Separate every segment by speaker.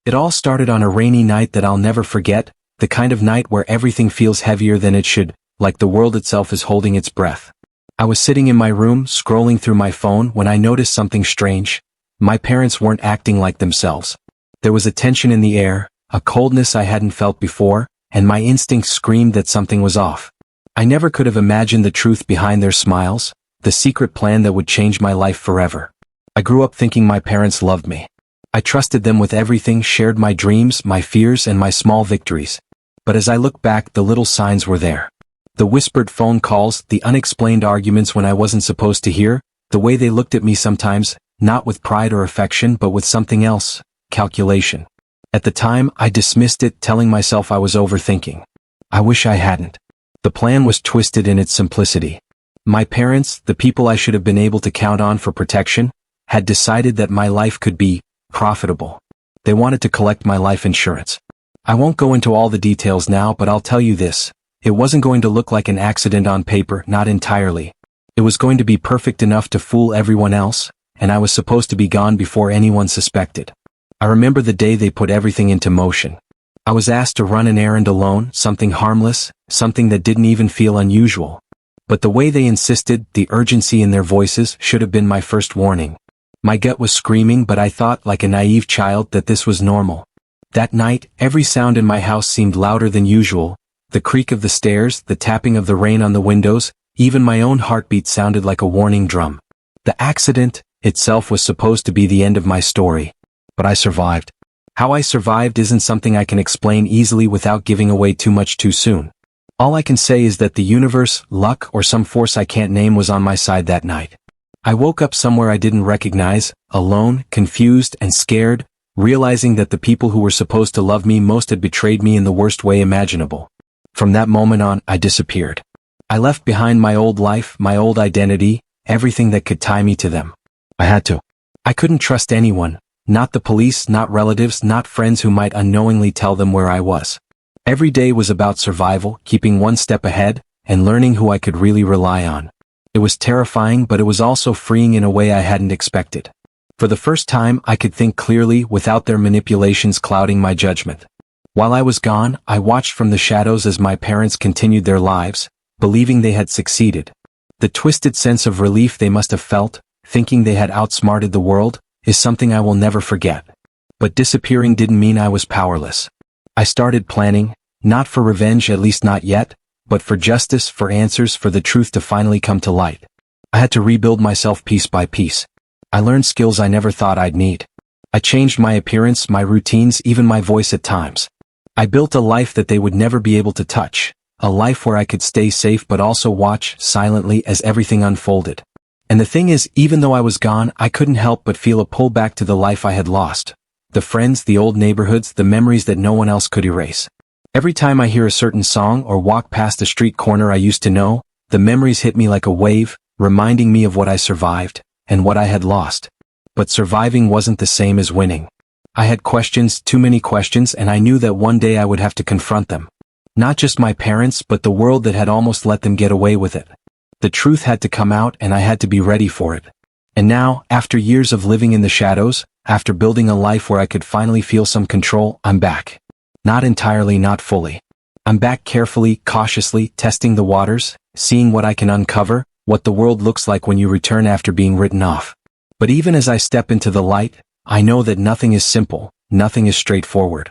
Speaker 1: It all started on a rainy night that I'll never forget, the kind of night where everything feels heavier than it should, like the world itself is holding its breath. I was sitting in my room, scrolling through my phone when I noticed something strange. My parents weren't acting like themselves. There was a tension in the air, a coldness I hadn't felt before, and my instincts screamed that something was off. I never could have imagined the truth behind their smiles, the secret plan that would change my life forever. I grew up thinking my parents loved me. I trusted them with everything, shared my dreams, my fears, and my small victories. But as I look back, the little signs were there. The whispered phone calls, the unexplained arguments when I wasn't supposed to hear, the way they looked at me sometimes, not with pride or affection but with something else, calculation. At the time, I dismissed it, telling myself I was overthinking. I wish I hadn't. The plan was twisted in its simplicity. My parents, the people I should have been able to count on for protection, had decided that my life could be profitable. They wanted to collect my life insurance. I won't go into all the details now, but I'll tell you this. It wasn't going to look like an accident on paper, not entirely. It was going to be perfect enough to fool everyone else, and I was supposed to be gone before anyone suspected. I remember the day they put everything into motion. I was asked to run an errand alone, something harmless, something that didn't even feel unusual. But the way they insisted, the urgency in their voices, should have been my first warning. My gut was screaming, but I thought, like a naive child, that this was normal. That night, every sound in my house seemed louder than usual. The creak of the stairs, the tapping of the rain on the windows, even my own heartbeat sounded like a warning drum. The accident itself was supposed to be the end of my story. But I survived. How I survived isn't something I can explain easily without giving away too much too soon. All I can say is that the universe, luck, or some force I can't name was on my side that night. I woke up somewhere I didn't recognize, alone, confused, and scared, realizing that the people who were supposed to love me most had betrayed me in the worst way imaginable. From that moment on, I disappeared. I left behind my old life, my old identity, everything that could tie me to them. I had to. I couldn't trust anyone, not the police, not relatives, not friends who might unknowingly tell them where I was. Every day was about survival, keeping one step ahead, and learning who I could really rely on. It was terrifying, but it was also freeing in a way I hadn't expected. For the first time, I could think clearly without their manipulations clouding my judgment. While I was gone, I watched from the shadows as my parents continued their lives, believing they had succeeded. The twisted sense of relief they must have felt, thinking they had outsmarted the world, is something I will never forget. But disappearing didn't mean I was powerless. I started planning, not for revenge, at least not yet, but for justice, for answers, for the truth to finally come to light. I had to rebuild myself piece by piece. I learned skills I never thought I'd need. I changed my appearance, my routines, even my voice at times. I built a life that they would never be able to touch, a life where I could stay safe but also watch silently as everything unfolded. And the thing is, even though I was gone, I couldn't help but feel a pull back to the life I had lost. The friends, the old neighborhoods, the memories that no one else could erase. Every time I hear a certain song or walk past a street corner I used to know, the memories hit me like a wave, reminding me of what I survived, and what I had lost. But surviving wasn't the same as winning. I had questions, too many questions, and I knew that one day I would have to confront them. Not just my parents, but the world that had almost let them get away with it. The truth had to come out, and I had to be ready for it. And now, after years of living in the shadows, after building a life where I could finally feel some control, I'm back. Not entirely, not fully. I'm back carefully, cautiously, testing the waters, seeing what I can uncover, what the world looks like when you return after being written off. But even as I step into the light, I know that nothing is simple, nothing is straightforward.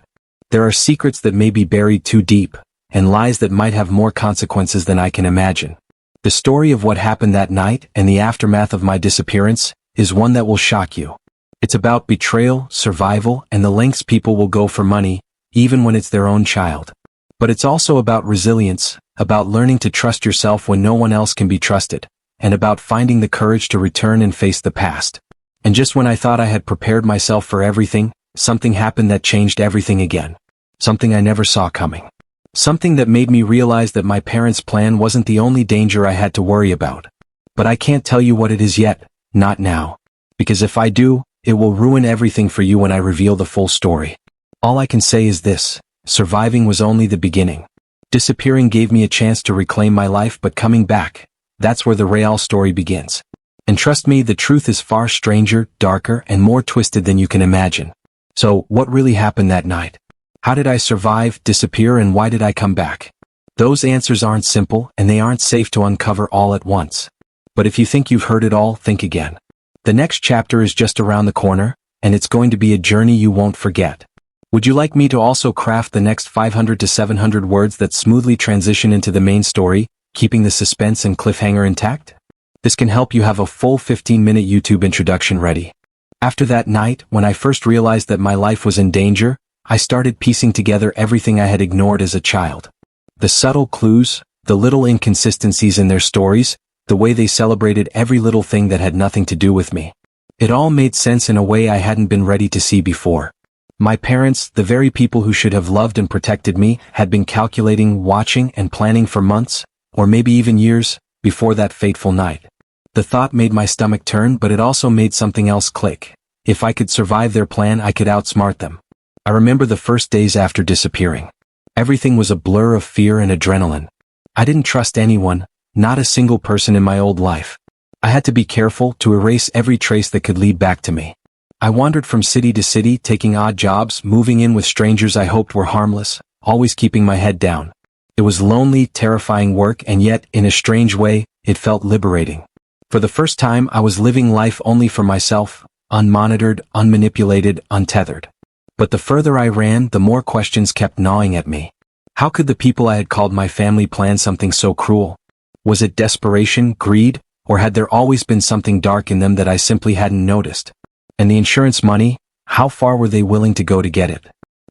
Speaker 1: There are secrets that may be buried too deep, and lies that might have more consequences than I can imagine. The story of what happened that night and the aftermath of my disappearance is one that will shock you. It's about betrayal, survival, and the lengths people will go for money, even when it's their own child. But it's also about resilience, about learning to trust yourself when no one else can be trusted, and about finding the courage to return and face the past. And just when I thought I had prepared myself for everything, something happened that changed everything again. Something I never saw coming. Something that made me realize that my parents' plan wasn't the only danger I had to worry about. But I can't tell you what it is yet, not now. Because if I do, it will ruin everything for you when I reveal the full story. All I can say is this: surviving was only the beginning. Disappearing gave me a chance to reclaim my life, but coming back, that's where the real story begins. And trust me, the truth is far stranger, darker, and more twisted than you can imagine. So, what really happened that night? How did I survive, disappear, and why did I come back? Those answers aren't simple, and they aren't safe to uncover all at once. But if you think you've heard it all, think again. The next chapter is just around the corner, and it's going to be a journey you won't forget. Would you like me to also craft the next 500 to 700 words that smoothly transition into the main story, keeping the suspense and cliffhanger intact? This can help you have a full 15-minute YouTube introduction ready. After that night, when I first realized that my life was in danger, I started piecing together everything I had ignored as a child. The subtle clues, the little inconsistencies in their stories, the way they celebrated every little thing that had nothing to do with me. It all made sense in a way I hadn't been ready to see before. My parents, the very people who should have loved and protected me, had been calculating, watching, and planning for months, or maybe even years, before that fateful night. The thought made my stomach turn, but it also made something else click. If I could survive their plan, I could outsmart them. I remember the first days after disappearing. Everything was a blur of fear and adrenaline. I didn't trust anyone, not a single person in my old life. I had to be careful to erase every trace that could lead back to me. I wandered from city to city, taking odd jobs, moving in with strangers I hoped were harmless, always keeping my head down. It was lonely, terrifying work, and yet, in a strange way, it felt liberating. For the first time, I was living life only for myself, unmonitored, unmanipulated, untethered. But the further I ran, the more questions kept gnawing at me. How could the people I had called my family plan something so cruel? Was it desperation, greed, or had there always been something dark in them that I simply hadn't noticed? And the insurance money, how far were they willing to go to get it?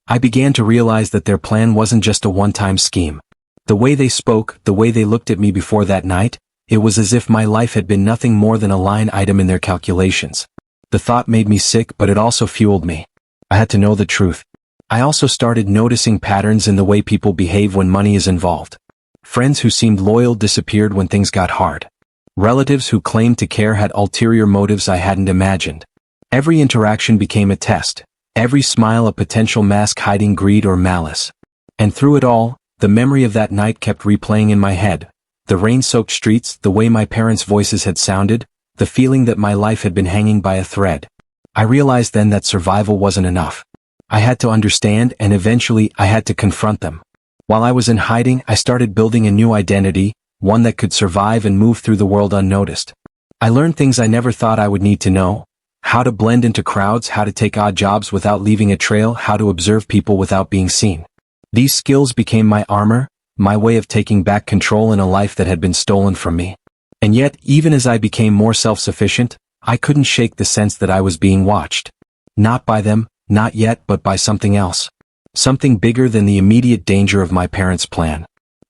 Speaker 1: I began to realize that their plan wasn't just a one-time scheme. The way they spoke, the way they looked at me before that night, it was as if my life had been nothing more than a line item in their calculations. The thought made me sick, but it also fueled me. I had to know the truth. I also started noticing patterns in the way people behave when money is involved. Friends who seemed loyal disappeared when things got hard. Relatives who claimed to care had ulterior motives I hadn't imagined. Every interaction became a test. Every smile a potential mask hiding greed or malice. And through it all, the memory of that night kept replaying in my head. The rain-soaked streets, the way my parents' voices had sounded, the feeling that my life had been hanging by a thread. I realized then that survival wasn't enough. I had to understand, and eventually I had to confront them. While I was in hiding, I started building a new identity, one that could survive and move through the world unnoticed. I learned things I never thought I would need to know. How to blend into crowds, how to take odd jobs without leaving a trail, how to observe people without being seen. These skills became my armor, my way of taking back control in a life that had been stolen from me. And yet, even as I became more self-sufficient, I couldn't shake the sense that I was being watched. Not by them, not yet, but by something else. Something bigger than the immediate danger of my parents' plan.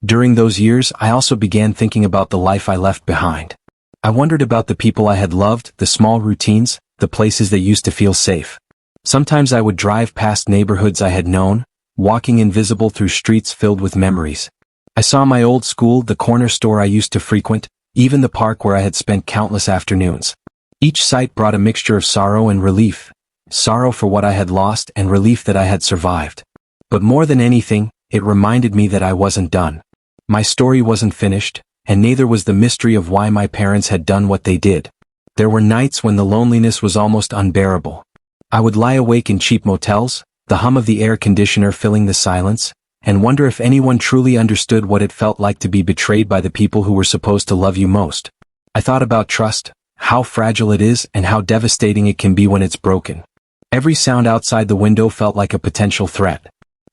Speaker 1: During those years, I also began thinking about the life I left behind. I wondered about the people I had loved, the small routines, the places that used to feel safe. Sometimes I would drive past neighborhoods I had known, walking invisible through streets filled with memories. I saw my old school, the corner store I used to frequent, even the park where I had spent countless afternoons. Each sight brought a mixture of sorrow and relief. Sorrow for what I had lost and relief that I had survived. But more than anything, it reminded me that I wasn't done. My story wasn't finished, and neither was the mystery of why my parents had done what they did. There were nights when the loneliness was almost unbearable. I would lie awake in cheap motels, the hum of the air conditioner filling the silence, and wonder if anyone truly understood what it felt like to be betrayed by the people who were supposed to love you most. I thought about trust, how fragile it is and how devastating it can be when it's broken. Every sound outside the window felt like a potential threat.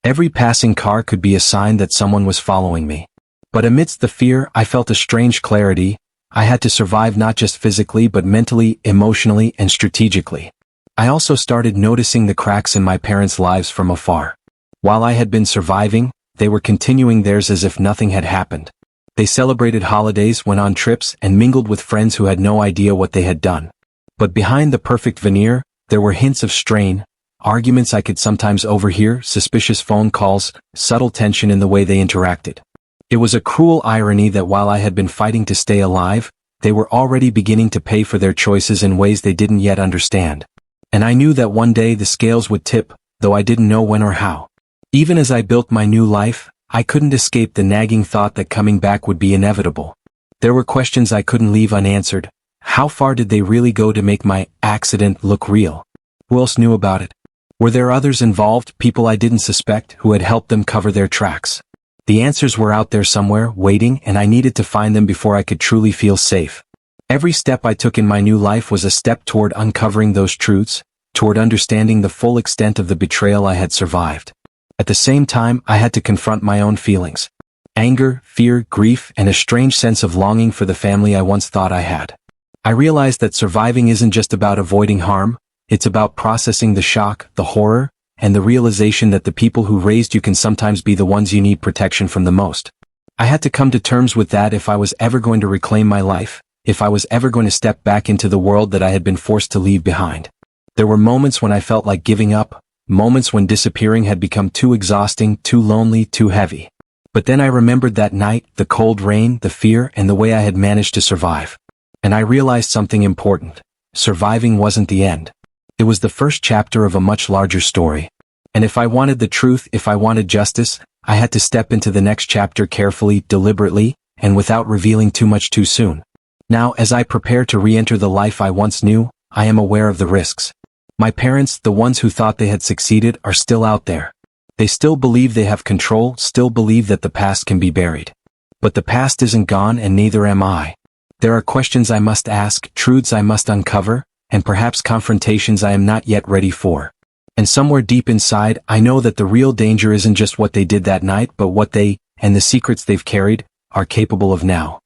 Speaker 1: Every passing car could be a sign that someone was following me. But amidst the fear, I felt a strange clarity. I had to survive not just physically but mentally, emotionally, and strategically. I also started noticing the cracks in my parents' lives from afar. While I had been surviving, they were continuing theirs as if nothing had happened. They celebrated holidays, went on trips, and mingled with friends who had no idea what they had done. But behind the perfect veneer, there were hints of strain, arguments I could sometimes overhear, suspicious phone calls, subtle tension in the way they interacted. It was a cruel irony that while I had been fighting to stay alive, they were already beginning to pay for their choices in ways they didn't yet understand. And I knew that one day the scales would tip, though I didn't know when or how. Even as I built my new life, I couldn't escape the nagging thought that coming back would be inevitable. There were questions I couldn't leave unanswered. How far did they really go to make my accident look real? Who else knew about it? Were there others involved, people I didn't suspect, who had helped them cover their tracks? The answers were out there somewhere, waiting, and I needed to find them before I could truly feel safe. Every step I took in my new life was a step toward uncovering those truths, toward understanding the full extent of the betrayal I had survived. At the same time, I had to confront my own feelings. Anger, fear, grief, and a strange sense of longing for the family I once thought I had. I realized that surviving isn't just about avoiding harm, it's about processing the shock, the horror, and the realization that the people who raised you can sometimes be the ones you need protection from the most. I had to come to terms with that if I was ever going to reclaim my life, if I was ever going to step back into the world that I had been forced to leave behind. There were moments when I felt like giving up, moments when disappearing had become too exhausting, too lonely, too heavy. But then I remembered that night, the cold rain, the fear, and the way I had managed to survive. And I realized something important. Surviving wasn't the end. It was the first chapter of a much larger story. And if I wanted the truth, if I wanted justice, I had to step into the next chapter carefully, deliberately, and without revealing too much too soon. Now, as I prepare to re-enter the life I once knew, I am aware of the risks. My parents, the ones who thought they had succeeded, are still out there. They still believe they have control, still believe that the past can be buried. But the past isn't gone, and neither am I. There are questions I must ask, truths I must uncover, and perhaps confrontations I am not yet ready for. And somewhere deep inside, I know that the real danger isn't just what they did that night, but what they, and the secrets they've carried, are capable of now.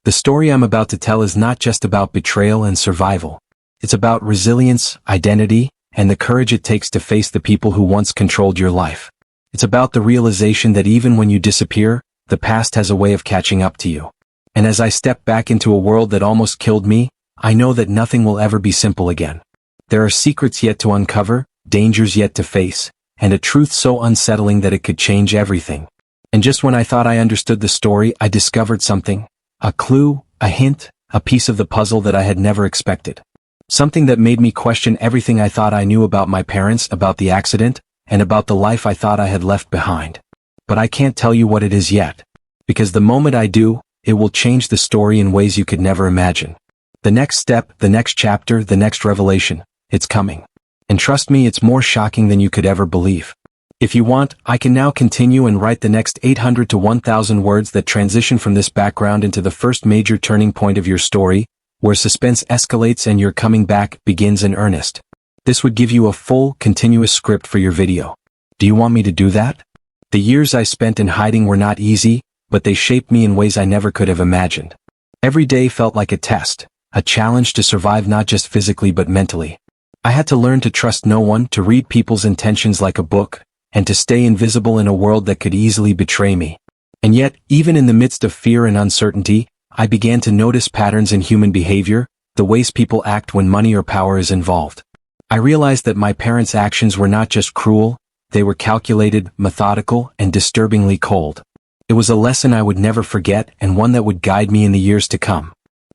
Speaker 1: The story I'm about to tell is not just about betrayal and survival. It's about resilience, identity, and the courage it takes to face the people who once controlled your life. It's about the realization that even when you disappear, the past has a way of catching up to you. And as I step back into a world that almost killed me, I know that nothing will ever be simple again. There are secrets yet to uncover, dangers yet to face, and a truth so unsettling that it could change everything. And just when I thought I understood the story, I discovered something. A clue, a hint, a piece of the puzzle that I had never expected. Something that made me question everything I thought I knew about my parents, about the accident, and about the life I thought I had left behind. But I can't tell you what it is yet. Because the moment I do, it will change the story in ways you could never imagine. The next step, the next chapter, the next revelation, it's coming. And trust me, it's more shocking than you could ever believe. If you want, I can now continue and write the next 800 to 1,000 words that transition from this background into the first major turning point of your story, where suspense escalates and your coming back begins in earnest. This would give you a full, continuous script for your video. Do you want me to do that? The years I spent in hiding were not easy, but they shaped me in ways I never could have imagined. Every day felt like a test, a challenge to survive not just physically but mentally. I had to learn to trust no one, to read people's intentions like a book, and to stay invisible in a world that could easily betray me. And yet, even in the midst of fear and uncertainty, I began to notice patterns in human behavior, the ways people act when money or power is involved. I realized that my parents' actions were not just cruel, they were calculated, methodical, and disturbingly cold. It was a lesson I would never forget and one that would guide me in the years to come.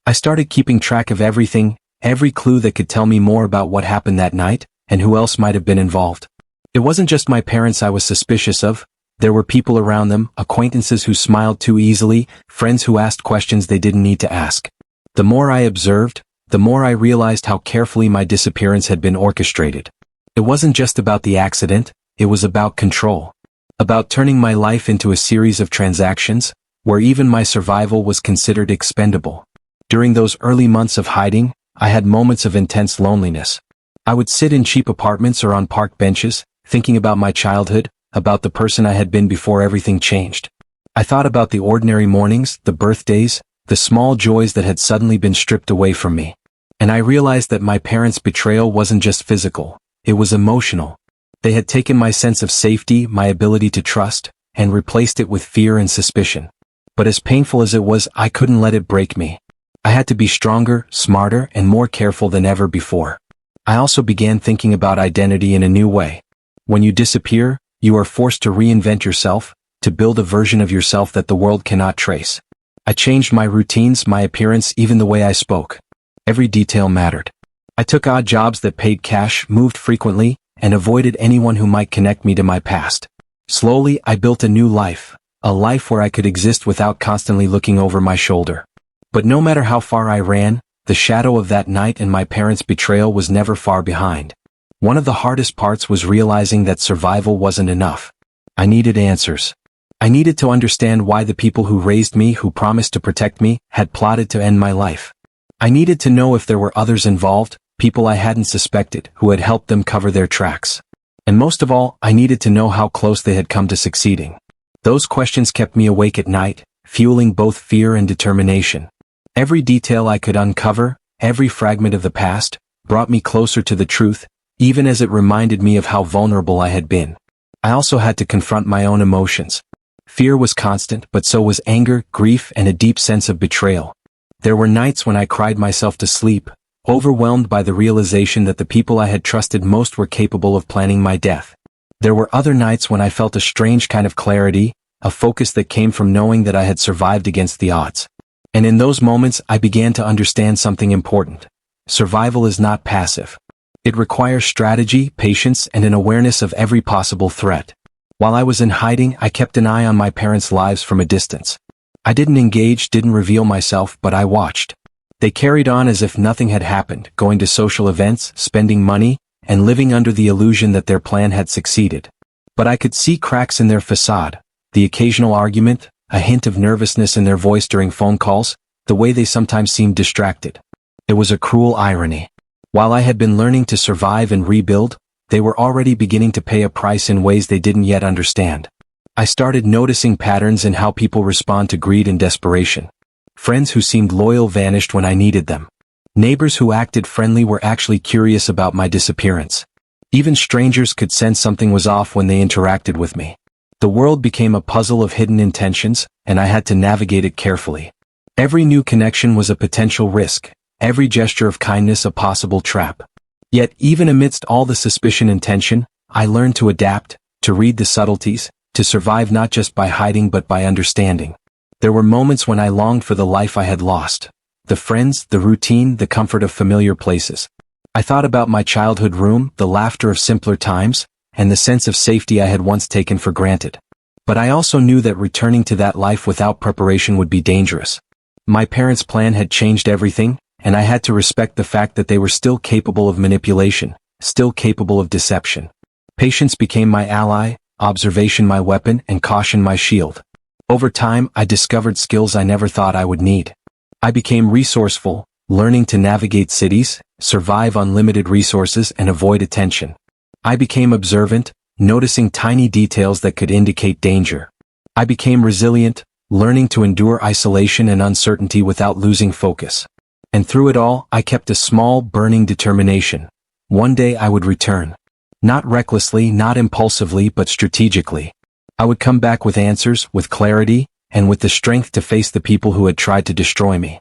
Speaker 1: I started keeping track of everything, every clue that could tell me more about what happened that night, and who else might have been involved. It wasn't just my parents I was suspicious of. There were people around them, acquaintances who smiled too easily, friends who asked questions they didn't need to ask. The more I observed, the more I realized how carefully my disappearance had been orchestrated. It wasn't just about the accident, it was about control. About turning my life into a series of transactions, where even my survival was considered expendable. During those early months of hiding, I had moments of intense loneliness. I would sit in cheap apartments or on park benches, thinking about my childhood, about the person I had been before everything changed. I thought about the ordinary mornings, the birthdays, the small joys that had suddenly been stripped away from me. And I realized that my parents' betrayal wasn't just physical, it was emotional. They had taken my sense of safety, my ability to trust, and replaced it with fear and suspicion. But as painful as it was, I couldn't let it break me. I had to be stronger, smarter, and more careful than ever before. I also began thinking about identity in a new way. When you disappear, you are forced to reinvent yourself, to build a version of yourself that the world cannot trace. I changed my routines, my appearance, even the way I spoke. Every detail mattered. I took odd jobs that paid cash, moved frequently, and avoided anyone who might connect me to my past. Slowly, I built a new life, a life where I could exist without constantly looking over my shoulder. But no matter how far I ran, the shadow of that night and my parents' betrayal was never far behind. One of the hardest parts was realizing that survival wasn't enough. I needed answers. I needed to understand why the people who raised me, who promised to protect me, had plotted to end my life. I needed to know if there were others involved, people I hadn't suspected, who had helped them cover their tracks. And most of all, I needed to know how close they had come to succeeding. Those questions kept me awake at night, fueling both fear and determination. Every detail I could uncover, every fragment of the past, brought me closer to the truth, even as it reminded me of how vulnerable I had been. I also had to confront my own emotions. Fear was constant, but so was anger, grief, and a deep sense of betrayal. There were nights when I cried myself to sleep, overwhelmed by the realization that the people I had trusted most were capable of planning my death. There were other nights when I felt a strange kind of clarity, a focus that came from knowing that I had survived against the odds. And in those moments I began to understand something important. Survival is not passive. It requires strategy, patience, and an awareness of every possible threat. While I was in hiding, I kept an eye on my parents' lives from a distance. I didn't engage, didn't reveal myself, but I watched. They carried on as if nothing had happened, going to social events, spending money, and living under the illusion that their plan had succeeded. But I could see cracks in their facade, the occasional argument, a hint of nervousness in their voice during phone calls, the way they sometimes seemed distracted. It was a cruel irony. While I had been learning to survive and rebuild, they were already beginning to pay a price in ways they didn't yet understand. I started noticing patterns in how people respond to greed and desperation. Friends who seemed loyal vanished when I needed them. Neighbors who acted friendly were actually curious about my disappearance. Even strangers could sense something was off when they interacted with me. The world became a puzzle of hidden intentions, and I had to navigate it carefully. Every new connection was a potential risk, every gesture of kindness a possible trap. Yet, even amidst all the suspicion and tension, I learned to adapt, to read the subtleties, to survive not just by hiding but by understanding. There were moments when I longed for the life I had lost. The friends, the routine, the comfort of familiar places. I thought about my childhood room, the laughter of simpler times, and the sense of safety I had once taken for granted. But I also knew that returning to that life without preparation would be dangerous. My parents' plan had changed everything, and I had to respect the fact that they were still capable of manipulation, still capable of deception. Patience became my ally, observation my weapon, and caution my shield. Over time, I discovered skills I never thought I would need. I became resourceful, learning to navigate cities, survive unlimited resources, and avoid attention. I became observant, noticing tiny details that could indicate danger. I became resilient, learning to endure isolation and uncertainty without losing focus. And through it all, I kept a small, burning determination. One day I would return. Not recklessly, not impulsively, but strategically. I would come back with answers, with clarity, and with the strength to face the people who had tried to destroy me.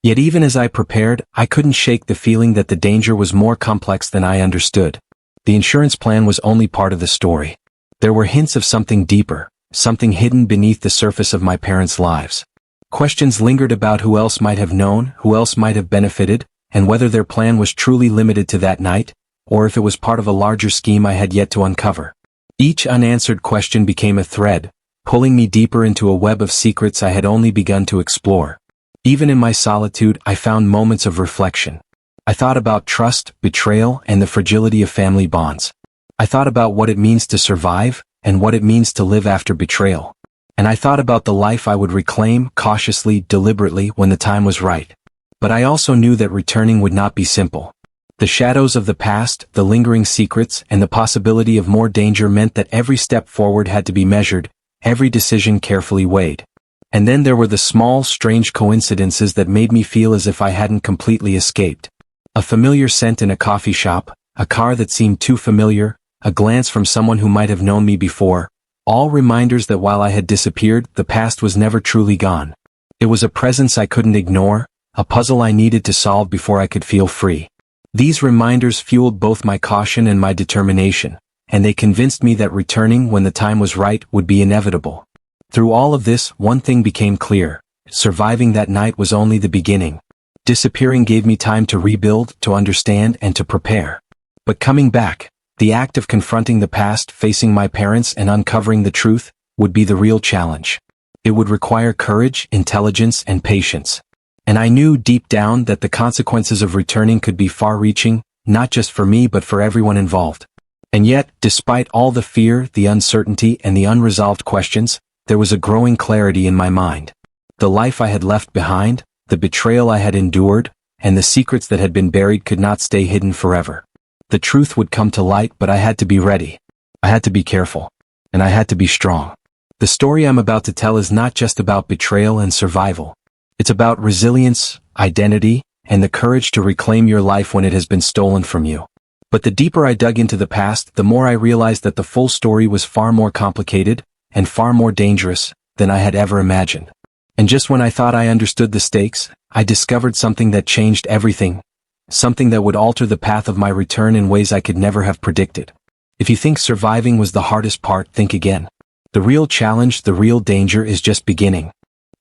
Speaker 1: Yet even as I prepared, I couldn't shake the feeling that the danger was more complex than I understood. The insurance plan was only part of the story. There were hints of something deeper, something hidden beneath the surface of my parents' lives. Questions lingered about who else might have known, who else might have benefited, and whether their plan was truly limited to that night, or if it was part of a larger scheme I had yet to uncover. Each unanswered question became a thread, pulling me deeper into a web of secrets I had only begun to explore. Even in my solitude, I found moments of reflection. I thought about trust, betrayal, and the fragility of family bonds. I thought about what it means to survive, and what it means to live after betrayal. And I thought about the life I would reclaim, cautiously, deliberately, when the time was right. But I also knew that returning would not be simple. The shadows of the past, the lingering secrets, and the possibility of more danger meant that every step forward had to be measured, every decision carefully weighed. And then there were the small, strange coincidences that made me feel as if I hadn't completely escaped. A familiar scent in a coffee shop, a car that seemed too familiar, a glance from someone who might have known me before, all reminders that while I had disappeared, the past was never truly gone. It was a presence I couldn't ignore, a puzzle I needed to solve before I could feel free. These reminders fueled both my caution and my determination, and they convinced me that returning when the time was right would be inevitable. Through all of this, one thing became clear. Surviving that night was only the beginning. Disappearing gave me time to rebuild, to understand, and to prepare. But coming back, the act of confronting the past, facing my parents, and uncovering the truth, would be the real challenge. It would require courage, intelligence, and patience. And I knew deep down that the consequences of returning could be far-reaching, not just for me but for everyone involved. And yet, despite all the fear, the uncertainty, and the unresolved questions, there was a growing clarity in my mind. The life I had left behind, the betrayal I had endured, and the secrets that had been buried could not stay hidden forever. The truth would come to light, but I had to be ready. I had to be careful. And I had to be strong. The story I'm about to tell is not just about betrayal and survival. It's about resilience, identity, and the courage to reclaim your life when it has been stolen from you. But the deeper I dug into the past, the more I realized that the full story was far more complicated and far more dangerous than I had ever imagined. And just when I thought I understood the stakes, I discovered something that changed everything. Something that would alter the path of my return in ways I could never have predicted. If you think surviving was the hardest part, think again. The real challenge, the real danger is just beginning.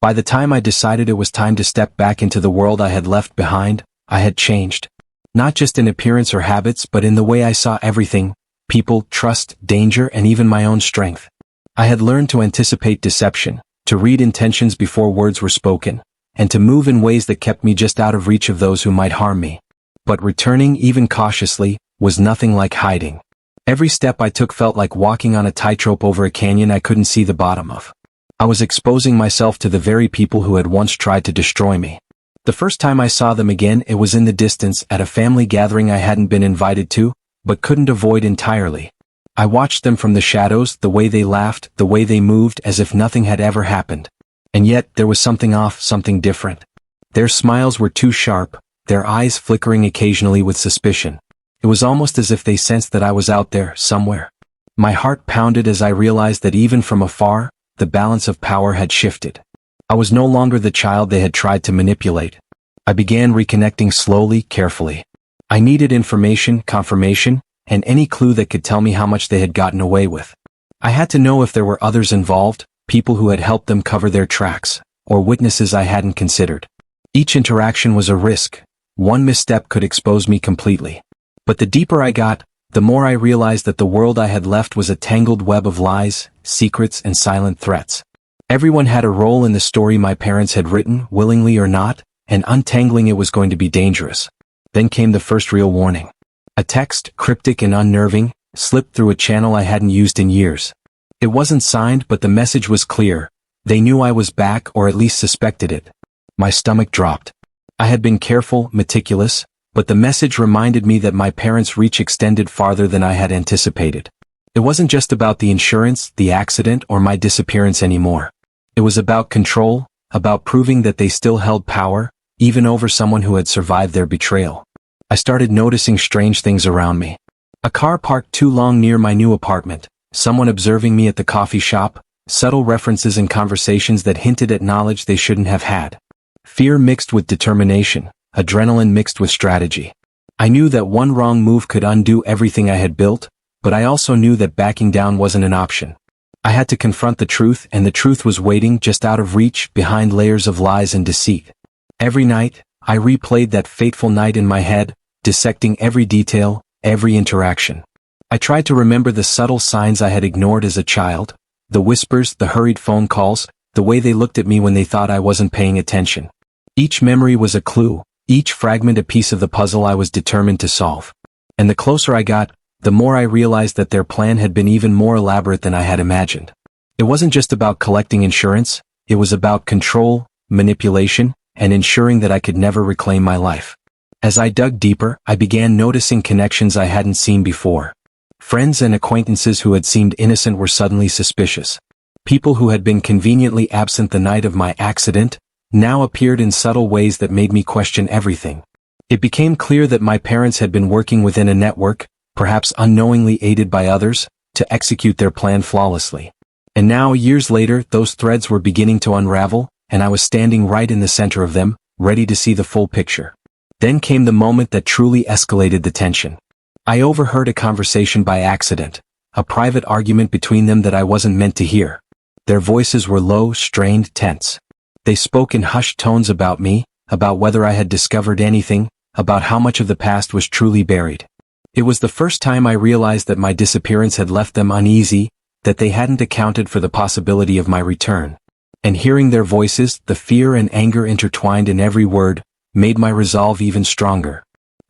Speaker 1: By the time I decided it was time to step back into the world I had left behind, I had changed. Not just in appearance or habits, but in the way I saw everything: people, trust, danger, and even my own strength. I had learned to anticipate deception, to read intentions before words were spoken, and to move in ways that kept me just out of reach of those who might harm me. But returning, even cautiously, was nothing like hiding. Every step I took felt like walking on a tightrope over a canyon I couldn't see the bottom of. I was exposing myself to the very people who had once tried to destroy me. The first time I saw them again, it was in the distance at a family gathering I hadn't been invited to, but couldn't avoid entirely. I watched them from the shadows, the way they laughed, the way they moved as if nothing had ever happened. And yet, there was something off, something different. Their smiles were too sharp, their eyes flickering occasionally with suspicion. It was almost as if they sensed that I was out there, somewhere. My heart pounded as I realized that even from afar, the balance of power had shifted. I was no longer the child they had tried to manipulate. I began reconnecting slowly, carefully. I needed information, confirmation, and any clue that could tell me how much they had gotten away with. I had to know if there were others involved, people who had helped them cover their tracks, or witnesses I hadn't considered. Each interaction was a risk. One misstep could expose me completely. But the deeper I got, the more I realized that the world I had left was a tangled web of lies, secrets, and silent threats. Everyone had a role in the story my parents had written, willingly or not, and untangling it was going to be dangerous. Then came the first real warning. A text, cryptic and unnerving, slipped through a channel I hadn't used in years. It wasn't signed, but the message was clear. They knew I was back, or at least suspected it. My stomach dropped. I had been careful, meticulous, but the message reminded me that my parents' reach extended farther than I had anticipated. It wasn't just about the insurance, the accident, or my disappearance anymore. It was about control, about proving that they still held power, even over someone who had survived their betrayal. I started noticing strange things around me. A car parked too long near my new apartment, someone observing me at the coffee shop, subtle references in conversations that hinted at knowledge they shouldn't have had. Fear mixed with determination. Adrenaline mixed with strategy. I knew that one wrong move could undo everything I had built, but I also knew that backing down wasn't an option. I had to confront the truth, and the truth was waiting just out of reach, behind layers of lies and deceit. Every night, I replayed that fateful night in my head, dissecting every detail, every interaction. I tried to remember the subtle signs I had ignored as a child, the whispers, the hurried phone calls, the way they looked at me when they thought I wasn't paying attention. Each memory was a clue. Each fragment a piece of the puzzle I was determined to solve. And the closer I got, the more I realized that their plan had been even more elaborate than I had imagined. It wasn't just about collecting insurance, it was about control, manipulation, and ensuring that I could never reclaim my life. As I dug deeper, I began noticing connections I hadn't seen before. Friends and acquaintances who had seemed innocent were suddenly suspicious. People who had been conveniently absent the night of my accident now appeared in subtle ways that made me question everything. It became clear that my parents had been working within a network, perhaps unknowingly aided by others, to execute their plan flawlessly. And now, years later, those threads were beginning to unravel, and I was standing right in the center of them, ready to see the full picture. Then came the moment that truly escalated the tension. I overheard a conversation by accident, a private argument between them that I wasn't meant to hear. Their voices were low, strained, tense. They spoke in hushed tones about me, about whether I had discovered anything, about how much of the past was truly buried. It was the first time I realized that my disappearance had left them uneasy, that they hadn't accounted for the possibility of my return. And hearing their voices, the fear and anger intertwined in every word, made my resolve even stronger.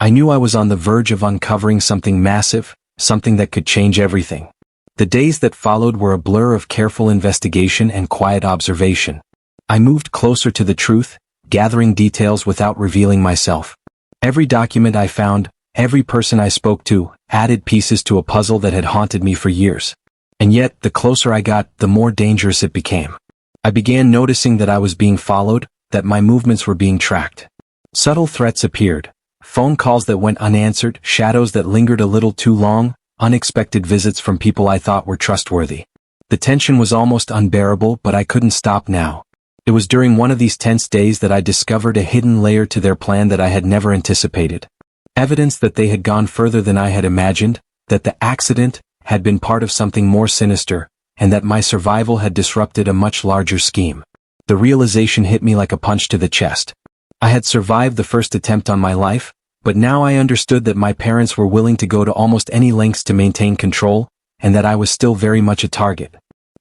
Speaker 1: I knew I was on the verge of uncovering something massive, something that could change everything. The days that followed were a blur of careful investigation and quiet observation. I moved closer to the truth, gathering details without revealing myself. Every document I found, every person I spoke to, added pieces to a puzzle that had haunted me for years. And yet, the closer I got, the more dangerous it became. I began noticing that I was being followed, that my movements were being tracked. Subtle threats appeared. Phone calls that went unanswered, shadows that lingered a little too long, unexpected visits from people I thought were trustworthy. The tension was almost unbearable, but I couldn't stop now. It was during one of these tense days that I discovered a hidden layer to their plan that I had never anticipated. Evidence that they had gone further than I had imagined, that the accident had been part of something more sinister, and that my survival had disrupted a much larger scheme. The realization hit me like a punch to the chest. I had survived the first attempt on my life, but now I understood that my parents were willing to go to almost any lengths to maintain control, and that I was still very much a target.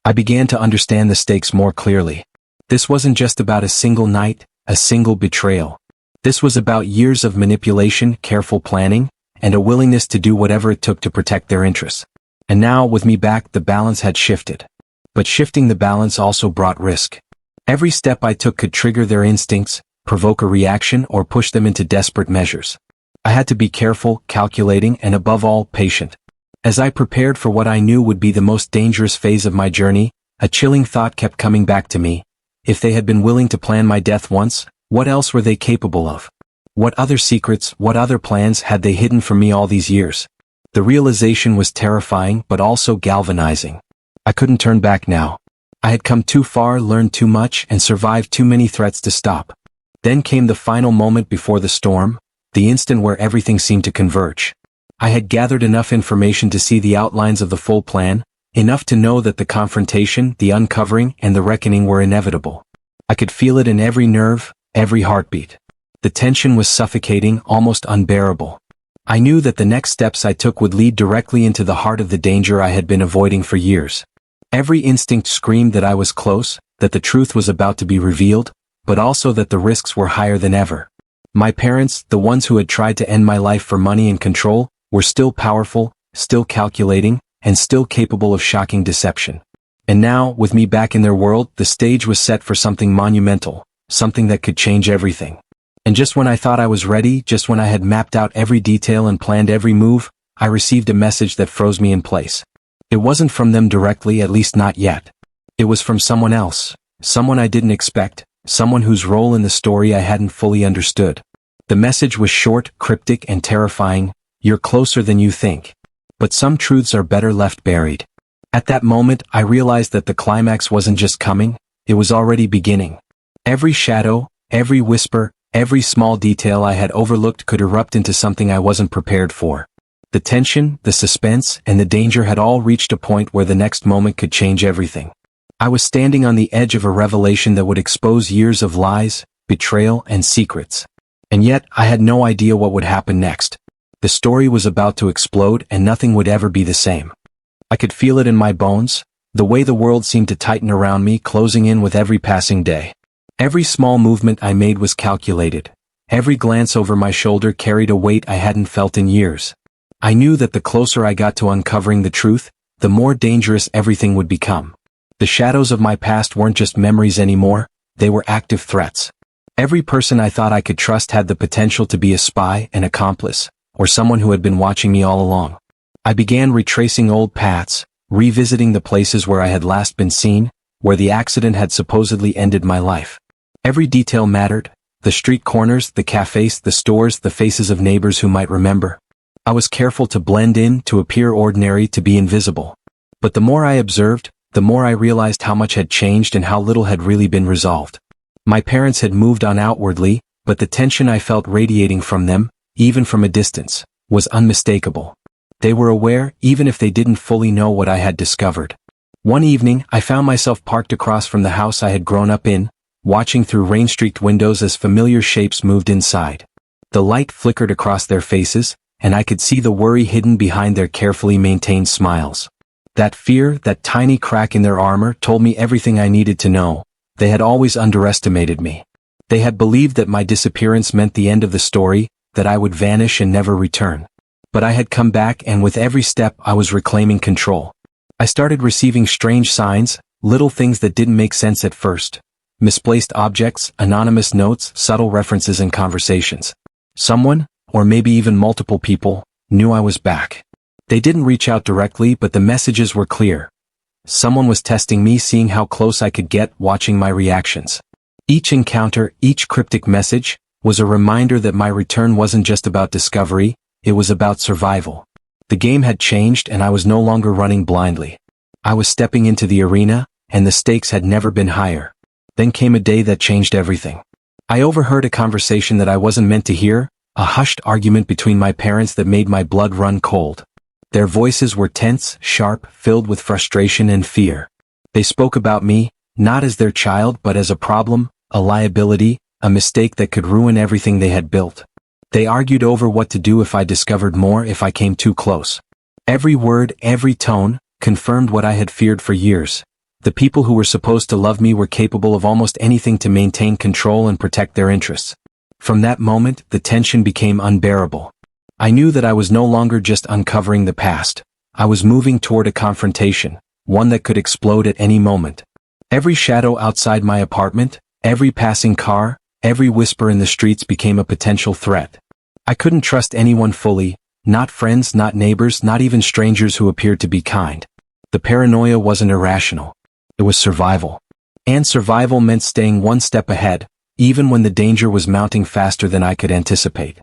Speaker 1: I began to understand the stakes more clearly. This wasn't just about a single night, a single betrayal. This was about years of manipulation, careful planning, and a willingness to do whatever it took to protect their interests. And now, with me back, the balance had shifted. But shifting the balance also brought risk. Every step I took could trigger their instincts, provoke a reaction, or push them into desperate measures. I had to be careful, calculating, and above all, patient. As I prepared for what I knew would be the most dangerous phase of my journey, a chilling thought kept coming back to me. If they had been willing to plan my death once, what else were they capable of? What other secrets, what other plans had they hidden from me all these years? The realization was terrifying but also galvanizing. I couldn't turn back now. I had come too far, learned too much, and survived too many threats to stop. Then came the final moment before the storm, the instant where everything seemed to converge. I had gathered enough information to see the outlines of the full plan, enough to know that the confrontation, the uncovering, and the reckoning were inevitable. I could feel it in every nerve, every heartbeat. The tension was suffocating, almost unbearable. I knew that the next steps I took would lead directly into the heart of the danger I had been avoiding for years. Every instinct screamed that I was close, that the truth was about to be revealed, but also that the risks were higher than ever. My parents, the ones who had tried to end my life for money and control, were still powerful, still calculating, and still capable of shocking deception. And now, with me back in their world, the stage was set for something monumental, something that could change everything. And just when I thought I was ready, just when I had mapped out every detail and planned every move, I received a message that froze me in place. It wasn't from them directly, at least not yet. It was from someone else, someone I didn't expect, someone whose role in the story I hadn't fully understood. The message was short, cryptic, and terrifying. You're closer than you think. But some truths are better left buried. At that moment, I realized that the climax wasn't just coming, it was already beginning. Every shadow, every whisper, every small detail I had overlooked could erupt into something I wasn't prepared for. The tension, the suspense, and the danger had all reached a point where the next moment could change everything. I was standing on the edge of a revelation that would expose years of lies, betrayal, and secrets. And yet, I had no idea what would happen next. The story was about to explode and nothing would ever be the same. I could feel it in my bones, the way the world seemed to tighten around me, closing in with every passing day. Every small movement I made was calculated. Every glance over my shoulder carried a weight I hadn't felt in years. I knew that the closer I got to uncovering the truth, the more dangerous everything would become. The shadows of my past weren't just memories anymore, they were active threats. Every person I thought I could trust had the potential to be a spy, an accomplice, or someone who had been watching me all along. I began retracing old paths, revisiting the places where I had last been seen, where the accident had supposedly ended my life. Every detail mattered, the street corners, the cafes, the stores, the faces of neighbors who might remember. I was careful to blend in, to appear ordinary, to be invisible. But the more I observed, the more I realized how much had changed and how little had really been resolved. My parents had moved on outwardly, but the tension I felt radiating from them, even from a distance, was unmistakable. They were aware, even if they didn't fully know what I had discovered. One evening, I found myself parked across from the house I had grown up in, watching through rain-streaked windows as familiar shapes moved inside. The light flickered across their faces, and I could see the worry hidden behind their carefully maintained smiles. That fear, that tiny crack in their armor, told me everything I needed to know. They had always underestimated me. They had believed that my disappearance meant the end of the story, that I would vanish and never return. But I had come back, and with every step I was reclaiming control. I started receiving strange signs, little things that didn't make sense at first. Misplaced objects, anonymous notes, subtle references in conversations. Someone, or maybe even multiple people, knew I was back. They didn't reach out directly, but the messages were clear. Someone was testing me, seeing how close I could get, watching my reactions. Each encounter, each cryptic message, was a reminder that my return wasn't just about discovery, it was about survival. The game had changed, and I was no longer running blindly. I was stepping into the arena, and the stakes had never been higher. Then came a day that changed everything. I overheard a conversation that I wasn't meant to hear, a hushed argument between my parents that made my blood run cold. Their voices were tense, sharp, filled with frustration and fear. They spoke about me, not as their child but as a problem, a liability, a mistake that could ruin everything they had built. They argued over what to do if I discovered more, if I came too close. Every word, every tone, confirmed what I had feared for years. The people who were supposed to love me were capable of almost anything to maintain control and protect their interests. From that moment, the tension became unbearable. I knew that I was no longer just uncovering the past. I was moving toward a confrontation, one that could explode at any moment. Every shadow outside my apartment, every passing car, every whisper in the streets became a potential threat. I couldn't trust anyone fully, not friends, not neighbors, not even strangers who appeared to be kind. The paranoia wasn't irrational. It was survival. And survival meant staying one step ahead, even when the danger was mounting faster than I could anticipate.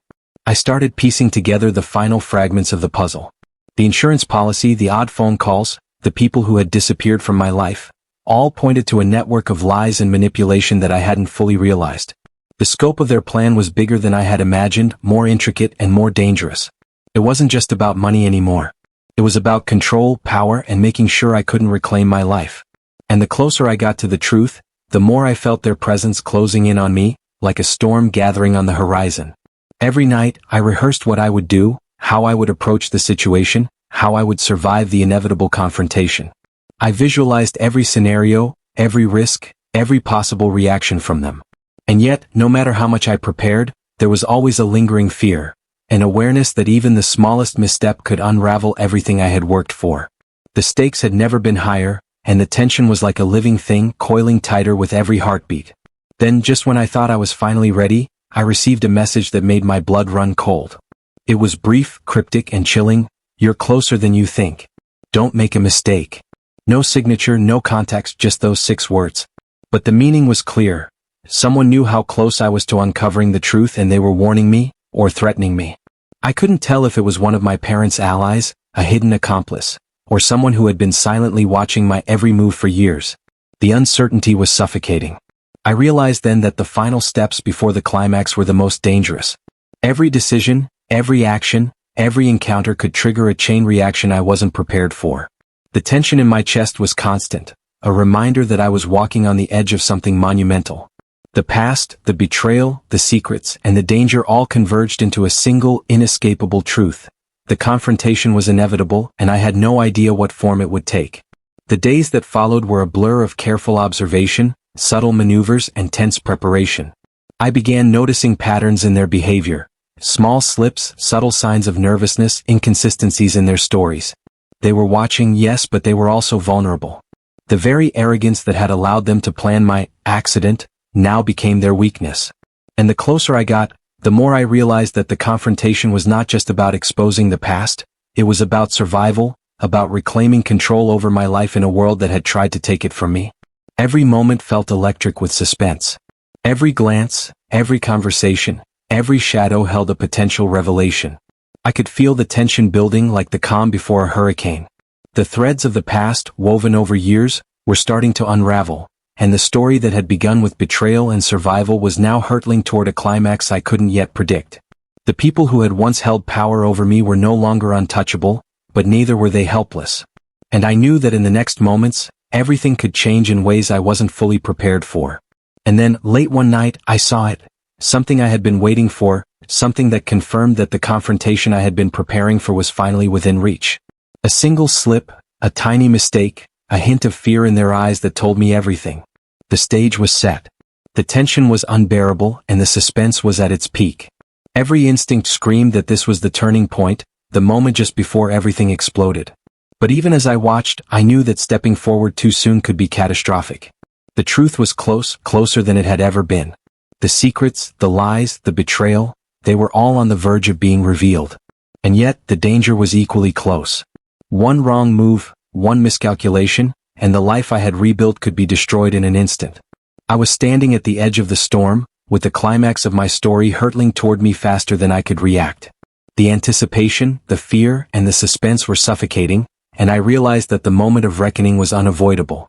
Speaker 1: I started piecing together the final fragments of the puzzle. The insurance policy, the odd phone calls, the people who had disappeared from my life, all pointed to a network of lies and manipulation that I hadn't fully realized. The scope of their plan was bigger than I had imagined, more intricate and more dangerous. It wasn't just about money anymore. It was about control, power, and making sure I couldn't reclaim my life. And the closer I got to the truth, the more I felt their presence closing in on me, like a storm gathering on the horizon. Every night, I rehearsed what I would do, how I would approach the situation, how I would survive the inevitable confrontation. I visualized every scenario, every risk, every possible reaction from them. And yet, no matter how much I prepared, there was always a lingering fear, an awareness that even the smallest misstep could unravel everything I had worked for. The stakes had never been higher, and the tension was like a living thing, coiling tighter with every heartbeat. Then, just when I thought I was finally ready, I received a message that made my blood run cold. It was brief, cryptic, and chilling. "You're closer than you think. Don't make a mistake." No signature, no context, just those 6 words. But the meaning was clear. Someone knew how close I was to uncovering the truth, and they were warning me, or threatening me. I couldn't tell if it was one of my parents' allies, a hidden accomplice, or someone who had been silently watching my every move for years. The uncertainty was suffocating. I realized then that the final steps before the climax were the most dangerous. Every decision, every action, every encounter could trigger a chain reaction I wasn't prepared for. The tension in my chest was constant, a reminder that I was walking on the edge of something monumental. The past, the betrayal, the secrets, and the danger all converged into a single, inescapable truth. The confrontation was inevitable, and I had no idea what form it would take. The days that followed were a blur of careful observation, subtle maneuvers, and tense preparation. I began noticing patterns in their behavior, small slips, subtle signs of nervousness, inconsistencies in their stories. They were watching, yes, but they were also vulnerable. The very arrogance that had allowed them to plan my accident now became their weakness. And the closer I got, the more I realized that the confrontation was not just about exposing the past, it was about survival, about reclaiming control over my life in a world that had tried to take it from me. Every moment felt electric with suspense. Every glance, every conversation, every shadow held a potential revelation. I could feel the tension building like the calm before a hurricane. The threads of the past, woven over years, were starting to unravel, and the story that had begun with betrayal and survival was now hurtling toward a climax I couldn't yet predict. The people who had once held power over me were no longer untouchable, but neither were they helpless. And I knew that in the next moments, everything could change in ways I wasn't fully prepared for. And then, late one night, I saw it. Something I had been waiting for, something that confirmed that the confrontation I had been preparing for was finally within reach. A single slip, a tiny mistake, a hint of fear in their eyes that told me everything. The stage was set. The tension was unbearable, and the suspense was at its peak. Every instinct screamed that this was the turning point, the moment just before everything exploded. But even as I watched, I knew that stepping forward too soon could be catastrophic. The truth was closer than it had ever been. The secrets, the lies, the betrayal, they were all on the verge of being revealed. And yet, the danger was equally close. One wrong move, one miscalculation, and the life I had rebuilt could be destroyed in an instant. I was standing at the edge of the storm, with the climax of my story hurtling toward me faster than I could react. The anticipation, the fear, and the suspense were suffocating, and I realized that the moment of reckoning was unavoidable.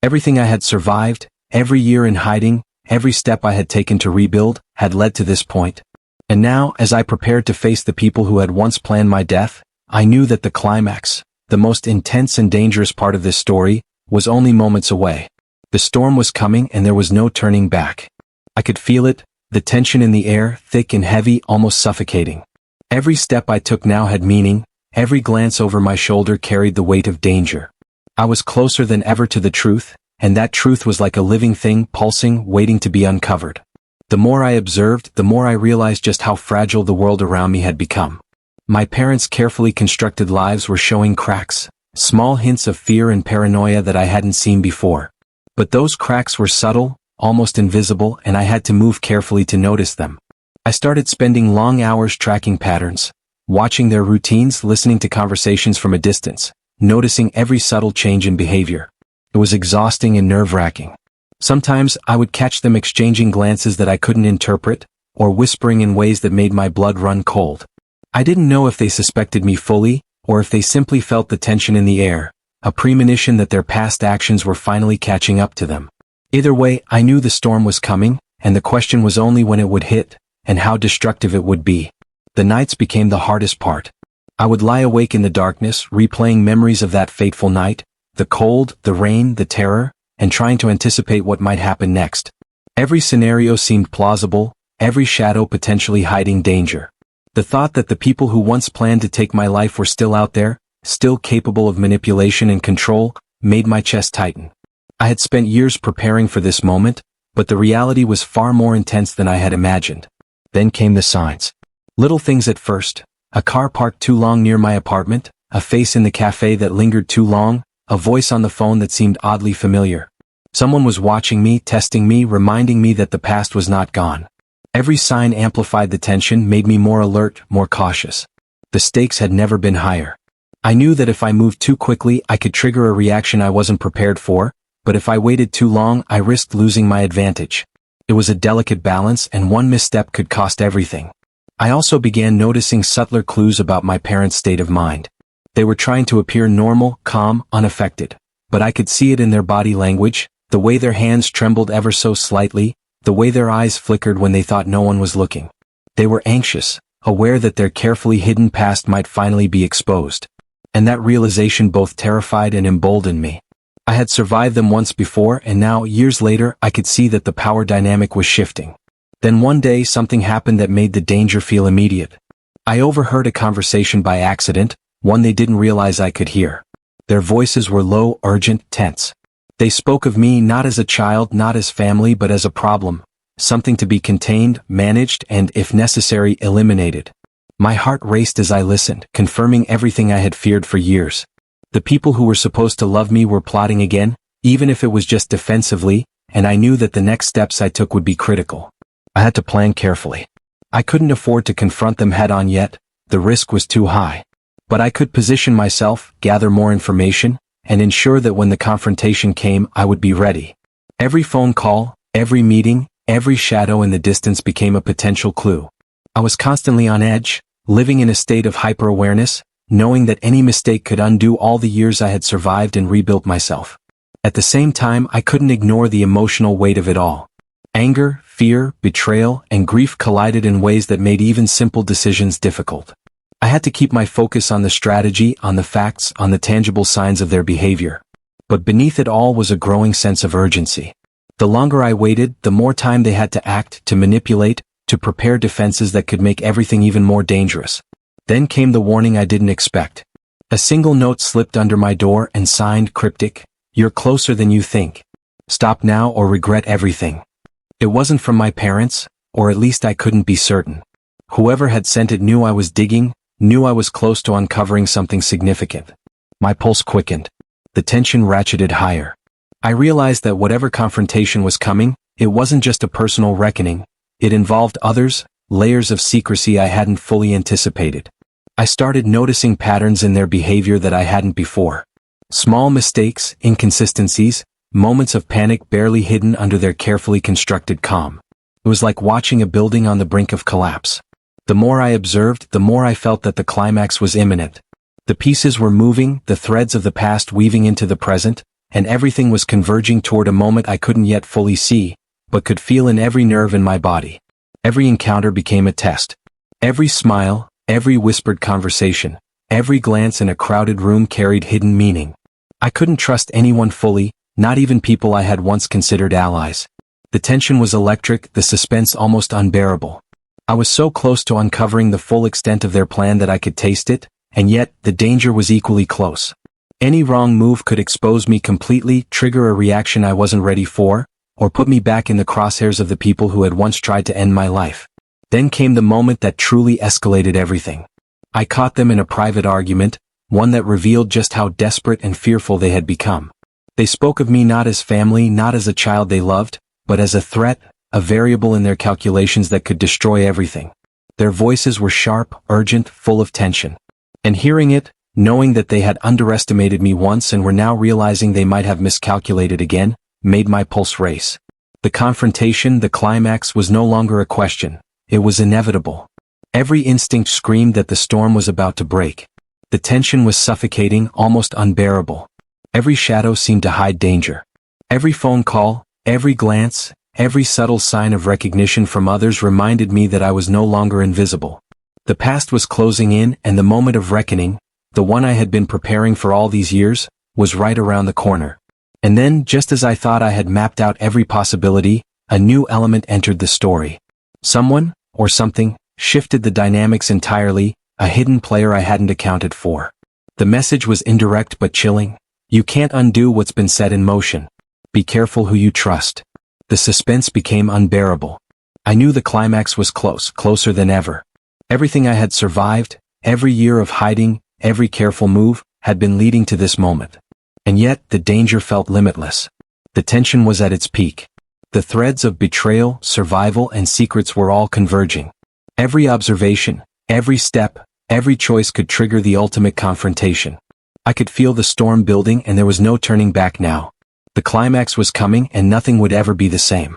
Speaker 1: Everything I had survived, every year in hiding, every step I had taken to rebuild, had led to this point. And now, as I prepared to face the people who had once planned my death, I knew that the climax, the most intense and dangerous part of this story, was only moments away. The storm was coming and there was no turning back. I could feel it, the tension in the air, thick and heavy, almost suffocating. Every step I took now had meaning, every glance over my shoulder carried the weight of danger. I was closer than ever to the truth, and that truth was like a living thing, pulsing, waiting to be uncovered. The more I observed, the more I realized just how fragile the world around me had become. My parents' carefully constructed lives were showing cracks, small hints of fear and paranoia that I hadn't seen before. But those cracks were subtle, almost invisible, and I had to move carefully to notice them. I started spending long hours tracking patterns, watching their routines, listening to conversations from a distance, noticing every subtle change in behavior. It was exhausting and nerve-wracking. Sometimes I would catch them exchanging glances that I couldn't interpret, or whispering in ways that made my blood run cold. I didn't know if they suspected me fully, or if they simply felt the tension in the air, a premonition that their past actions were finally catching up to them. Either way, I knew the storm was coming, and the question was only when it would hit, and how destructive it would be. The nights became the hardest part. I would lie awake in the darkness, replaying memories of that fateful night, the cold, the rain, the terror, and trying to anticipate what might happen next. Every scenario seemed plausible, every shadow potentially hiding danger. The thought that the people who once planned to take my life were still out there, still capable of manipulation and control, made my chest tighten. I had spent years preparing for this moment, but the reality was far more intense than I had imagined. Then came the signs. Little things at first. A car parked too long near my apartment, a face in the cafe that lingered too long, a voice on the phone that seemed oddly familiar. Someone was watching me, testing me, reminding me that the past was not gone. Every sign amplified the tension, made me more alert, more cautious. The stakes had never been higher. I knew that if I moved too quickly, I could trigger a reaction I wasn't prepared for, but if I waited too long, I risked losing my advantage. It was a delicate balance, and one misstep could cost everything. I also began noticing subtler clues about my parents' state of mind. They were trying to appear normal, calm, unaffected, but I could see it in their body language, the way their hands trembled ever so slightly, the way their eyes flickered when they thought no one was looking. They were anxious, aware that their carefully hidden past might finally be exposed. And that realization both terrified and emboldened me. I had survived them once before, and now, years later, I could see that the power dynamic was shifting. Then one day something happened that made the danger feel immediate. I overheard a conversation by accident, one they didn't realize I could hear. Their voices were low, urgent, tense. They spoke of me not as a child, not as family, but as a problem, something to be contained, managed, and, if necessary, eliminated. My heart raced as I listened, confirming everything I had feared for years. The people who were supposed to love me were plotting again, even if it was just defensively, and I knew that the next steps I took would be critical. I had to plan carefully. I couldn't afford to confront them head-on yet, the risk was too high. But I could position myself, gather more information, and ensure that when the confrontation came, I would be ready. Every phone call, every meeting, every shadow in the distance became a potential clue. I was constantly on edge, living in a state of hyper-awareness, knowing that any mistake could undo all the years I had survived and rebuilt myself. At the same time, I couldn't ignore the emotional weight of it all. Anger, fear, betrayal, and grief collided in ways that made even simple decisions difficult. I had to keep my focus on the strategy, on the facts, on the tangible signs of their behavior. But beneath it all was a growing sense of urgency. The longer I waited, the more time they had to act, to manipulate, to prepare defenses that could make everything even more dangerous. Then came the warning I didn't expect. A single note slipped under my door and signed cryptic, "You're closer than you think. Stop now or regret everything." It wasn't from my parents, or at least I couldn't be certain. Whoever had sent it knew I was digging, knew I was close to uncovering something significant. My pulse quickened. The tension ratcheted higher. I realized that whatever confrontation was coming, it wasn't just a personal reckoning. It involved others, layers of secrecy I hadn't fully anticipated. I started noticing patterns in their behavior that I hadn't before. Small mistakes, inconsistencies, moments of panic barely hidden under their carefully constructed calm. It was like watching a building on the brink of collapse. The more I observed, the more I felt that the climax was imminent. The pieces were moving, the threads of the past weaving into the present, and everything was converging toward a moment I couldn't yet fully see, but could feel in every nerve in my body. Every encounter became a test. Every smile, every whispered conversation, every glance in a crowded room carried hidden meaning. I couldn't trust anyone fully, not even people I had once considered allies. The tension was electric, the suspense almost unbearable. I was so close to uncovering the full extent of their plan that I could taste it, and yet, the danger was equally close. Any wrong move could expose me completely, trigger a reaction I wasn't ready for, or put me back in the crosshairs of the people who had once tried to end my life. Then came the moment that truly escalated everything. I caught them in a private argument, one that revealed just how desperate and fearful they had become. They spoke of me not as family, not as a child they loved, but as a threat, a variable in their calculations that could destroy everything. Their voices were sharp, urgent, full of tension. And hearing it, knowing that they had underestimated me once and were now realizing they might have miscalculated again, made my pulse race. The confrontation, the climax, was no longer a question. It was inevitable. Every instinct screamed that the storm was about to break. The tension was suffocating, almost unbearable. Every shadow seemed to hide danger. Every phone call, every glance, every subtle sign of recognition from others reminded me that I was no longer invisible. The past was closing in, and the moment of reckoning, the one I had been preparing for all these years, was right around the corner. And then, just as I thought I had mapped out every possibility, a new element entered the story. Someone, or something, shifted the dynamics entirely, a hidden player I hadn't accounted for. The message was indirect but chilling. You can't undo what's been set in motion. Be careful who you trust. The suspense became unbearable. I knew the climax was close, closer than ever. Everything I had survived, every year of hiding, every careful move, had been leading to this moment. And yet, the danger felt limitless. The tension was at its peak. The threads of betrayal, survival, and secrets were all converging. Every observation, every step, every choice could trigger the ultimate confrontation. I could feel the storm building, and there was no turning back now. The climax was coming, and nothing would ever be the same.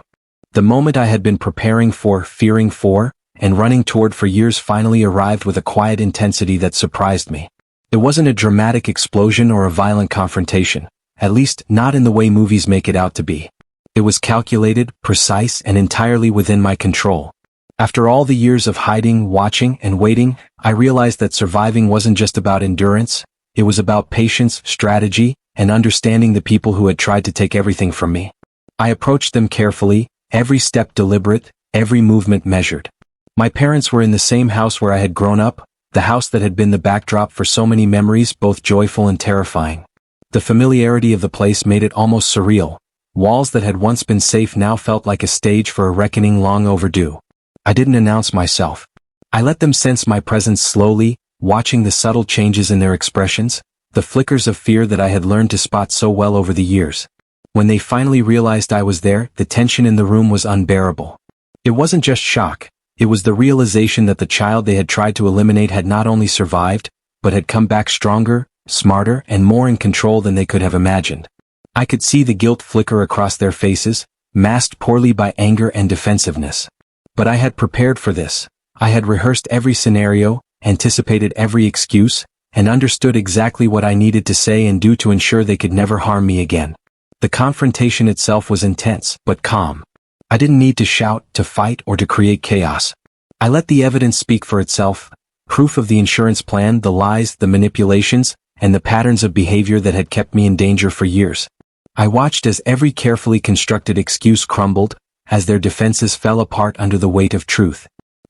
Speaker 1: The moment I had been preparing for, fearing for, and running toward for years finally arrived with a quiet intensity that surprised me. It wasn't a dramatic explosion or a violent confrontation, at least not in the way movies make it out to be. It was calculated, precise, and entirely within my control. After all the years of hiding, watching, and waiting, I realized that surviving wasn't just about endurance, it was about patience, strategy, and understanding the people who had tried to take everything from me. I approached them carefully, every step deliberate, every movement measured. My parents were in the same house where I had grown up, the house that had been the backdrop for so many memories, both joyful and terrifying. The familiarity of the place made it almost surreal. Walls that had once been safe now felt like a stage for a reckoning long overdue. I didn't announce myself. I let them sense my presence slowly, watching the subtle changes in their expressions, the flickers of fear that I had learned to spot so well over the years. When they finally realized I was there, the tension in the room was unbearable. It wasn't just shock. It was the realization that the child they had tried to eliminate had not only survived, but had come back stronger, smarter, and more in control than they could have imagined. I could see the guilt flicker across their faces, masked poorly by anger and defensiveness. But I had prepared for this. I had rehearsed every scenario, anticipated every excuse, and understood exactly what I needed to say and do to ensure they could never harm me again. The confrontation itself was intense, but calm. I didn't need to shout, to fight, or to create chaos. I let the evidence speak for itself, proof of the insurance plan, the lies, the manipulations, and the patterns of behavior that had kept me in danger for years. I watched as every carefully constructed excuse crumbled, as their defenses fell apart under the weight of truth.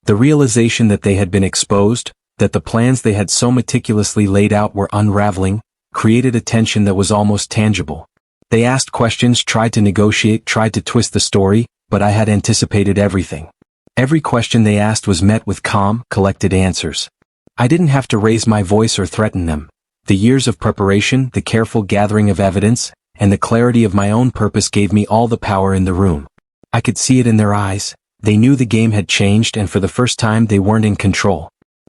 Speaker 1: The realization that they had been exposed, that the plans they had so meticulously laid out were unraveling, created a tension that was almost tangible. They asked questions, tried to negotiate, tried to twist the story, but I had anticipated everything. Every question they asked was met with calm, collected answers. I didn't have to raise my voice or threaten them. The years of preparation, the careful gathering of evidence, and the clarity of my own purpose gave me all the power in the room. I could see it in their eyes. They knew the game had changed, and for the first time they weren't in control.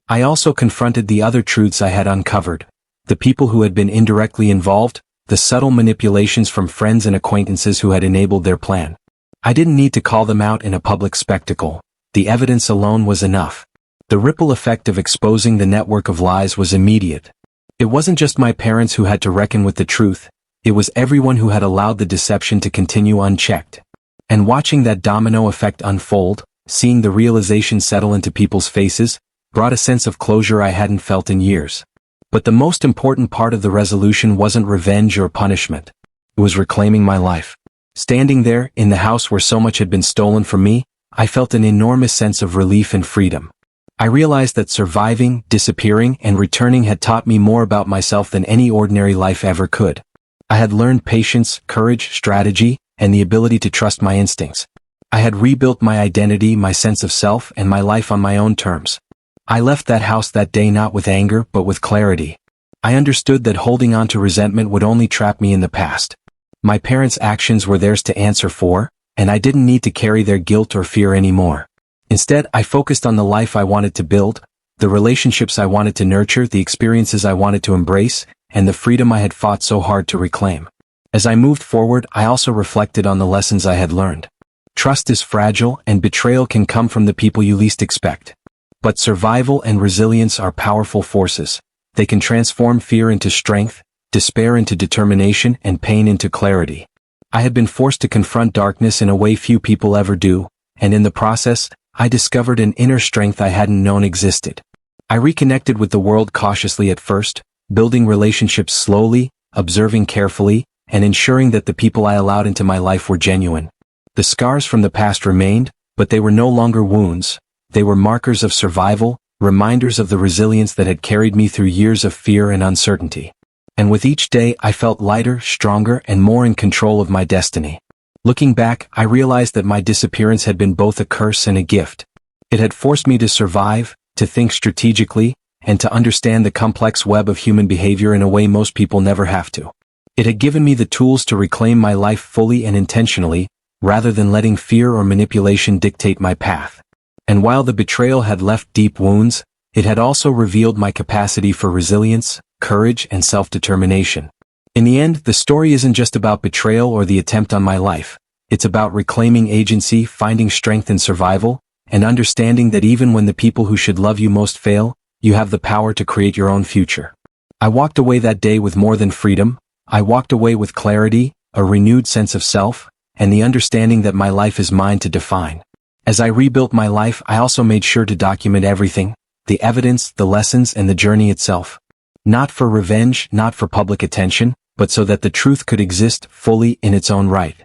Speaker 1: I also confronted the other truths I had uncovered. The people who had been indirectly involved, the subtle manipulations from friends and acquaintances who had enabled their plan. I didn't need to call them out in a public spectacle. The evidence alone was enough. The ripple effect of exposing the network of lies was immediate. It wasn't just my parents who had to reckon with the truth, it was everyone who had allowed the deception to continue unchecked. And watching that domino effect unfold, seeing the realization settle into people's faces, brought a sense of closure I hadn't felt in years. But the most important part of the resolution wasn't revenge or punishment. It was reclaiming my life. Standing there, in the house where so much had been stolen from me, I felt an enormous sense of relief and freedom. I realized that surviving, disappearing, and returning had taught me more about myself than any ordinary life ever could. I had learned patience, courage, strategy, and the ability to trust my instincts. I had rebuilt my identity, my sense of self, and my life on my own terms. I left that house that day not with anger, but with clarity. I understood that holding on to resentment would only trap me in the past. My parents' actions were theirs to answer for, and I didn't need to carry their guilt or fear anymore. Instead, I focused on the life I wanted to build, the relationships I wanted to nurture, the experiences I wanted to embrace, and the freedom I had fought so hard to reclaim. As I moved forward, I also reflected on the lessons I had learned. Trust is fragile, and betrayal can come from the people you least expect. But survival and resilience are powerful forces. They can transform fear into strength, despair into determination, and pain into clarity. I had been forced to confront darkness in a way few people ever do, and in the process, I discovered an inner strength I hadn't known existed. I reconnected with the world cautiously at first, building relationships slowly, observing carefully, and ensuring that the people I allowed into my life were genuine. The scars from the past remained, but they were no longer wounds. They were markers of survival, reminders of the resilience that had carried me through years of fear and uncertainty. And with each day, I felt lighter, stronger, and more in control of my destiny. Looking back, I realized that my disappearance had been both a curse and a gift. It had forced me to survive, to think strategically, and to understand the complex web of human behavior in a way most people never have to. It had given me the tools to reclaim my life fully and intentionally, rather than letting fear or manipulation dictate my path. And while the betrayal had left deep wounds, it had also revealed my capacity for resilience, courage, and self-determination. In the end, the story isn't just about betrayal or the attempt on my life. It's about reclaiming agency, finding strength in survival, and understanding that even when the people who should love you most fail, you have the power to create your own future. I walked away that day with more than freedom. I walked away with clarity, a renewed sense of self, and the understanding that my life is mine to define. As I rebuilt my life, I also made sure to document everything, the evidence, the lessons, and the journey itself. Not for revenge, not for public attention, but so that the truth could exist fully in its own right.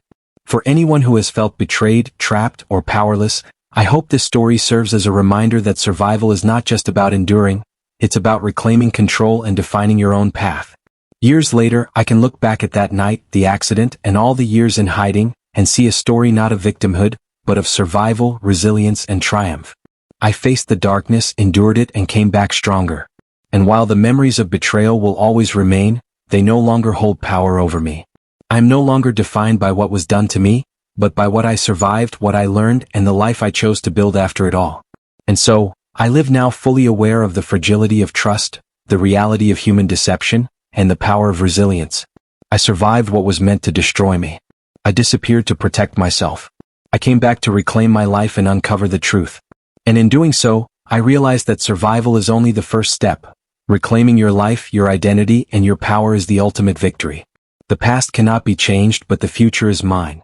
Speaker 1: For anyone who has felt betrayed, trapped, or powerless, I hope this story serves as a reminder that survival is not just about enduring, it's about reclaiming control and defining your own path. Years later, I can look back at that night, the accident, and all the years in hiding, and see a story not of victimhood, but of survival, resilience, and triumph. I faced the darkness, endured it, and came back stronger. And while the memories of betrayal will always remain, they no longer hold power over me. I am no longer defined by what was done to me, but by what I survived, what I learned, and the life I chose to build after it all. And so, I live now fully aware of the fragility of trust, the reality of human deception, and the power of resilience. I survived what was meant to destroy me. I disappeared to protect myself. I came back to reclaim my life and uncover the truth. And in doing so, I realized that survival is only the first step. Reclaiming your life, your identity, and your power is the ultimate victory. The past cannot be changed, but the future is mine.